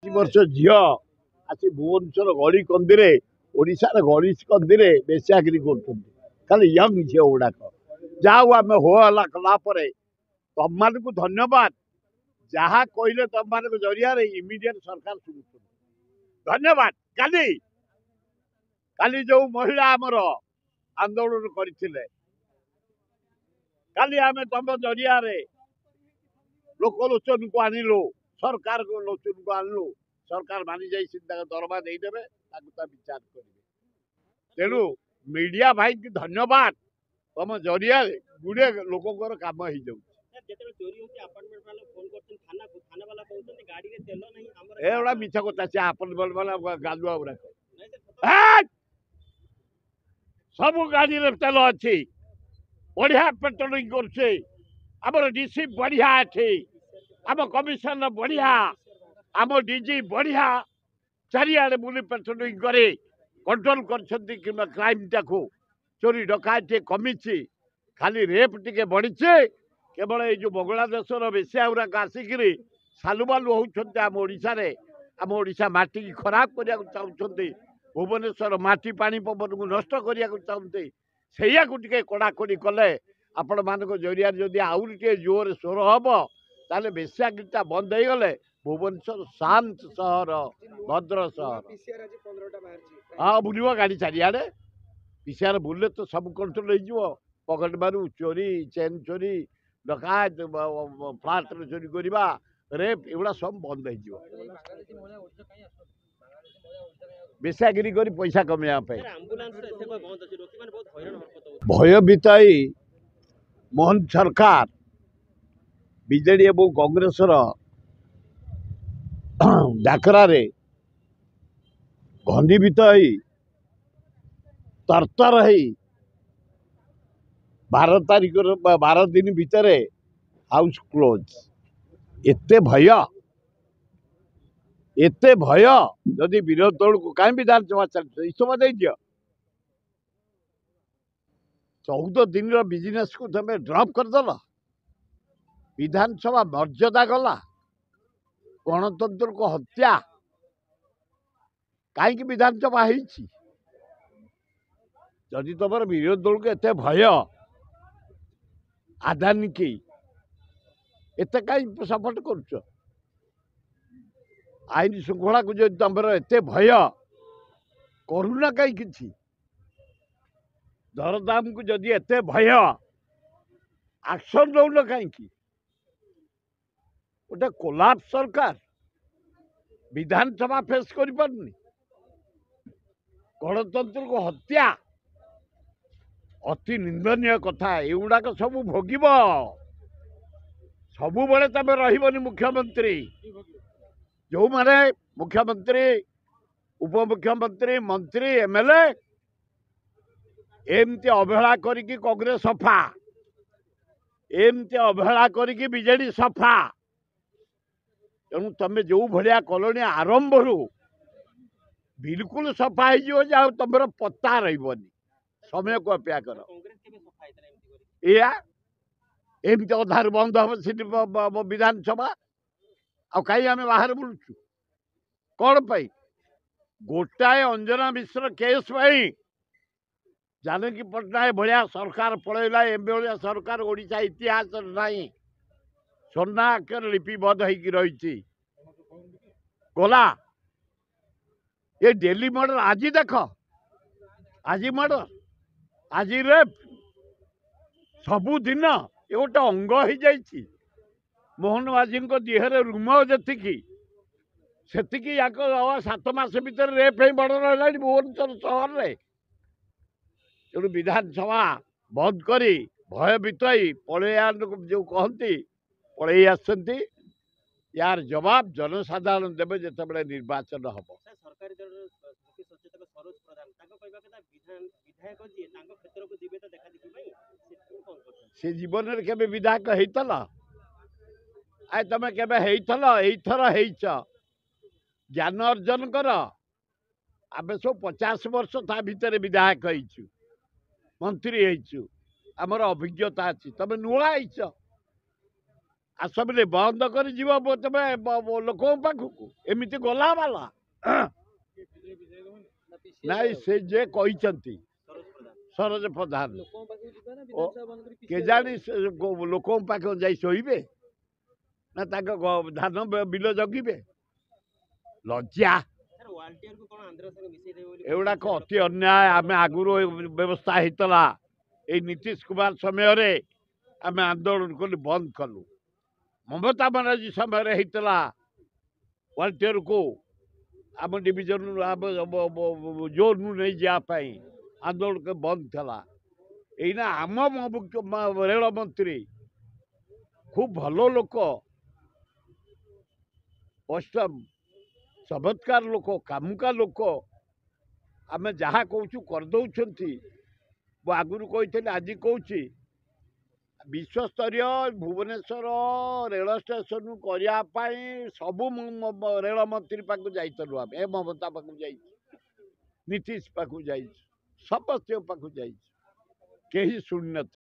वर्ष झील आसी भुवनेश्वर गली कंदी ओडार गली कंदी बेचाकरी कर यंग झील गुड़ाक जाऊ आम हो हल्ला कलापर तुम मान को धन्यवाद जहाँ कहले तुम मान जरिया इमिडिएट सरकार शुणु धन्यवाद काली काली जो महिला आमर आंदोलन करते काली आम तुम जरिया लोकलोचन को आणलु सरकार को लोचन को आणलु सरकार मानि जाइए दरमा देदेवे विचार करेंगे तेणु मीडिया भाई की धन्यवाद तुम जरिया गुड़े लोकर कम हो जाऊँ एगुड़ा मिछ कथा से आपार्टमेंट वाला गालुआ गुड़ाक सब गाड़ी तेल अच्छी बढ़िया पेट्रोलिंग करछे आमर डीसी बढ़िया अच्छी आम कमिशनर बढ़िया आम डीजी बढ़िया चारिआडे बुली पेट्रोलिंग करे कंट्रोल कर क्राइम टाकू चोरी डकायती कमी खाली रेप टिके बढ़ी केवल ये बांग्लादेश बेसिया गुराक आसिक सालुबालु होती आम ओडिशा माटी की खराब करने को चाहते भुवनेश्वर माटी पानी पवन को नष्ट करने को चाहते से कड़ाकड़ी कले आपण मान जरिया जदि आउरी टे जोर स्वर हम ताले बेश्याकृता बंद हो गले भुवनेश्वर शांत सहर भद्र सहर हाँ बुल गाड़ी चारिआडे पीसीआर बुले तो सब कंट्रोल हो पकेट मारू चोरी चेन चोरी डकायत फ्लाट चोरी करवा रेप एगुड़ा सब बंद हो बेसागिरी कर पैसा कमेवाई भयभीत मोहन सरकार बीजेडी एवं कांग्रेस डाकरार घनीभूत तरतर 12 तारीख 12 दिन भितर हाउस क्लोज एते भय जदि विरोध दल को कहीं विधानसभा चलते इस्तफा दे दियो 14 दिन बिजनेस को तुम ड्रप करदेल विधानसभा मर्यादा गला गणतंत्र को हत्या कहीं विधानसभा जदि तुम विरोध दल को एते भय आदानी की एते कहीं सपोर्ट कर आईन श्रृंखला को जो तुम एत भय करूना कहीं किसी दरदाम को जदि एत भय एक्शन दौन कहीं गोटे कोलाप सरकार विधानसभा फेस कर पारनी गणतंत्र को हत्या अति निंदनीय कथा एगुड़ाक सब भोगब सब बड़े तुम रही मुख्यमंत्री जो माने मुख्यमंत्री उपमुख्यमंत्री मंत्री एमएलए एमती अवहेला करिकी कांग्रेस सफा एमती अवहेला करिकी बीजेडी सफा तेणु तुम जो भाया कलोनी आरंभ रू बिल्कुल सफा हो तुम पत्ता रही समय को अपेक्षा कर या एमती अधार बंद हम विधानसभा आ कहीं आम बाहर बुलुचु कौन पाई गोटाए अंजना मिश्र केस पाई जानकी पट्टनायक भाया सरकार पलैला एम भाया सरकार ओडिशा इतिहास नहीं सोना अक्षर लिपिबद्ध होगी रही गला ये डेली मर्डर आज देख आज मर्डर आज रेप सबुदिन ये गोटे अंग हो जाइए मोहन माझी देहरे रुम जी से 7 मास भर रेप मर्डर है भुवनेश्वर सहर में तेणु विधानसभा बंद करी भयभीत पलैया जो कहती पलि आसती यार जवाब जनसाधारण देवे जिते निर्वाचन हम से जीवन में केवे विधायक होता आए तुम केथर ज्ञान अर्जन कर आम सब 50 वर्ष ता भितर विधायक हो मंत्री आमर अभिज्ञता अच्छी तुम नुआ ଆସବଲେ ବନ୍ଦ କରି ଯିବ ତମେ ଲୋକଙ୍କ ପାଖକୁ ଏମିତି ଗଲା ବାଲା ନାଇଁ ସେ ଯେ କହିଛନ୍ତି ସରୋଜ ପ୍ରଧାନ କେଜାଣି ଲୋକଙ୍କ ପାଖକୁ ଯାଇ ଶୋଇବେ ନା ତାଙ୍କ ଧାନ ବିଲ ଜଗିବେ ଲଜ୍ଜା ଏଗୁଡାକ ଅତି ଅନ୍ୟାୟ ଆମେ ଆଗରୁ ବ୍ୟବସ୍ଥା ହେଇଥିଲା ଏଇ ନୀତିଶ କୁମାର ସମୟରେ ଆମେ ଆନ୍ଦୋଳନ କଲୁ ବନ୍ଦ କଲୁ ମମତା ବାନାର୍ଜୀ ସମୟରେ ହେଇଥିଲା ୱାଲଟିୟରକୁ ଆମ ଡିଭିଜନ ଜୋନ୍ରୁ ନେଇଯିବା ପାଇଁ ଆନ୍ଦୋଳନ ବନ୍ଦ ଥିଲା ଏଇନା ଆମ ରେଳ ମନ୍ତ୍ରୀ ଖୁବ୍ ଭଲ ଲୋକ ଚମତ୍କାର ଲୋକ କାମୁକା ଲୋକ ଆମେ ଯାହା କହୁଛୁ କରିଦଉଛନ୍ତି ମୁଁ ଆଗରୁ କହିଥିଲି ଆଜି କହୁଛି ବିଶ୍ୱସ୍ତରୀୟ ଭୁବନେଶ୍ୱର ରେଳ ଷ୍ଟେସନକୁ କରିବା ପାଇଁ ସବୁ ରେଳ ମନ୍ତ୍ରୀ ପାଖକୁ ଯାଇଥିଲୁ ଆମେ ଏ ମମତା ପାଖକୁ ଯାଇଛୁ ନୀତିଶ ପାଖକୁ ଯାଇଛୁ ସମସ୍ତଙ୍କ ପାଖକୁ ଯାଇଛୁ କେହି ଶୁଣିନଥିଲେ